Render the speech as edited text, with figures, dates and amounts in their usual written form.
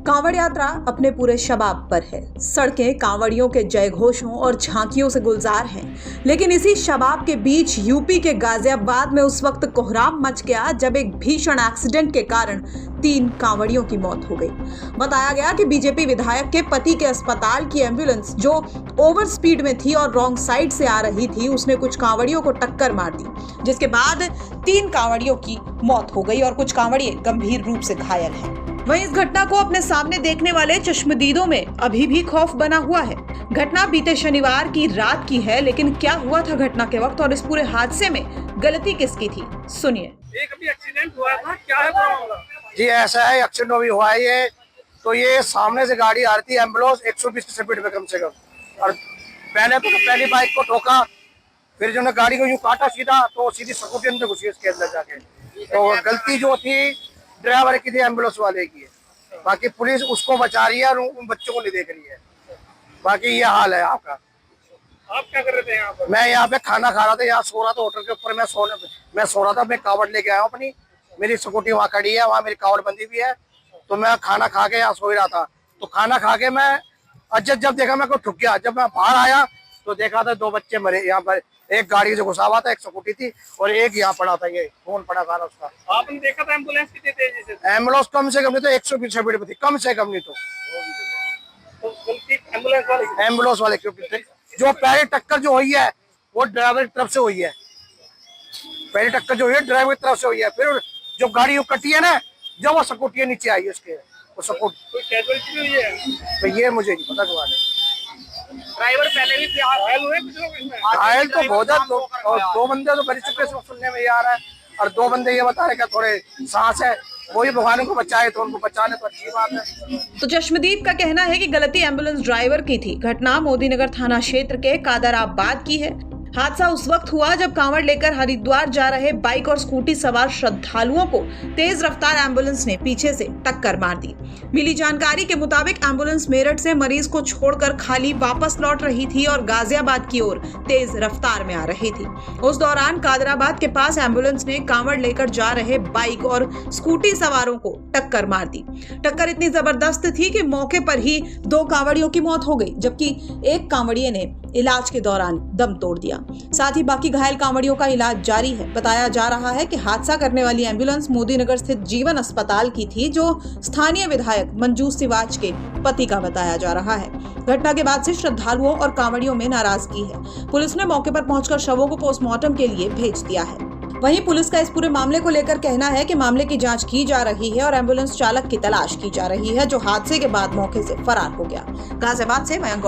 कांवड़ यात्रा अपने पूरे शबाब पर है। सड़कें कांवड़ियों के जयघोषों और झांकियों से गुलजार हैं। लेकिन इसी शबाब के बीच यूपी के गाजियाबाद में उस वक्त कोहराम मच गया जब एक भीषण एक्सीडेंट के कारण 3 कांवड़ियों की मौत हो गई। बताया गया कि बीजेपी विधायक के पति के अस्पताल की एम्बुलेंस जो ओवर स्पीड में थी और रॉन्ग साइड से आ रही थी, उसने कुछ कांवड़ियों को टक्कर मार दी, जिसके बाद 3 कांवड़ियों की मौत हो गई और कुछ कांवड़िए गंभीर रूप से घायल हैं। वहीं इस घटना को अपने सामने देखने वाले चश्मदीदों में अभी भी खौफ बना हुआ है। घटना बीते शनिवार की रात की है, लेकिन क्या हुआ था घटना के वक्त और इस पूरे हादसे में गलती किसकी थी, सुनिए। एक अभी एक्सीडेंट हुआ था, क्या है मामला? जी ऐसा है, एक्सीडेंट अभी हुआ है ये। तो ये सामने से गाड़ी आ रही थी एम्बुलेंस 120 की स्पीड पे कम से कम, और मैंने तो पहली बाइक को ठोका, फिर जो गाड़ी को यूं काटा सीधा तो सीधी स्कूटी अंदर घुसी उसके अंदर जाके। तो गलती जो थी ड्राइवर की थी, एम्बुलेंस वाले की है। बाकी पुलिस उसको बचा रही है और उन बच्चों को नहीं देख रही है। बाकी ये हाल है आपका। आप क्या कर रहे थे यहाँ पर? मैं यहाँ पे खाना खा रहा था, यहाँ सो रहा था होटल के ऊपर। मैं सो रहा था, मैं कावड़ लेके आया हूँ अपनी, मेरी स्कूटी वहाँ खड़ी है, वहाँ मेरी कावड़ बंदी भी है। तो मैं खाना खा के यहाँ सो ही रहा था। तो खाना खा के मैं जब देखा मैं को ठुक गया। जब मैं बाहर आया तो देखा था 2 बच्चे मरे यहाँ पर। एक गाड़ी जो घुसा हुआ था, एक स्कूटी थी और एक यहाँ पड़ा था, ये खून पड़ा था उसका। आपने देखा था एम्बुलेंस कितनी तेजी से? एम्बुलेंस कम से कम नहीं तो 120 स्पीड पे थी, कम से कम नहीं तो। गलती एम्बुलेंस वाले की? एम्बुलेंस वाले की। जो पहले टक्कर जो हुई है वो ड्राइवर की तरफ से हुई है। पहले टक्कर जो हुई है ड्राइवर की तरफ से हुई है। फिर जो गाड़ी कटी है ना, जब वो स्कूटी नीचे आई उसके, वो स्कूटी। कोई कैजुअलिटी हुई है? तो ये मुझे नहीं पता क्या है। ड्राइवर पहले भी घायल हुए कुछ लोग इसमें? घायल तो बहुत है, 2 बंदे तो बड़ी चुके सुनने में आ रहा है, और 2 बंदे ये बता रहे कि थोड़े सांस है, वही भगवान को बचाए तो उनको बचाने तो अच्छी बात है। तो चश्मदीद का कहना है कि गलती एम्बुलेंस ड्राइवर की थी। घटना मोदीनगर थाना क्षेत्र के कादराबाद की है। हादसा उस वक्त हुआ जब कांवड़ लेकर हरिद्वार जा रहे बाइक और स्कूटी सवार श्रद्धालुओं को तेज रफ्तार एम्बुलेंस ने पीछे से टक्कर मार दी। मिली जानकारी के मुताबिक एम्बुलेंस मेरठ से मरीज को छोड़कर खाली वापस लौट रही थी और गाजियाबाद की ओर तेज रफ्तार में आ रही थी। उस दौरान कादराबाद के पास एम्बुलेंस ने कांवड़ लेकर जा रहे बाइक और स्कूटी सवारों को टक्कर मार दी। टक्कर इतनी जबरदस्त थी कि मौके पर ही 2 कांवड़ियों की मौत हो गई, जबकि एक कांवड़िए ने इलाज के दौरान दम तोड़ दिया। साथ ही बाकी घायल कांवड़ियों का इलाज जारी है। बताया जा रहा है कि हादसा करने वाली एम्बुलेंस मोदीनगर स्थित जीवन अस्पताल की थी, जो स्थानीय विधायक मंजू सिवाच के पति का बताया जा रहा है। घटना के बाद से श्रद्धालुओं और कांवड़ियों में नाराजगी है। पुलिस ने मौके पर पहुंचकर शवों को पोस्टमार्टम के लिए भेज दिया है। वहीं पुलिस का इस पूरे मामले को लेकर कहना है कि मामले की जांच की जा रही है और एम्बुलेंस चालक की तलाश की जा रही है, जो हादसे के बाद मौके से फरार हो गया। गाजियाबाद से मयंक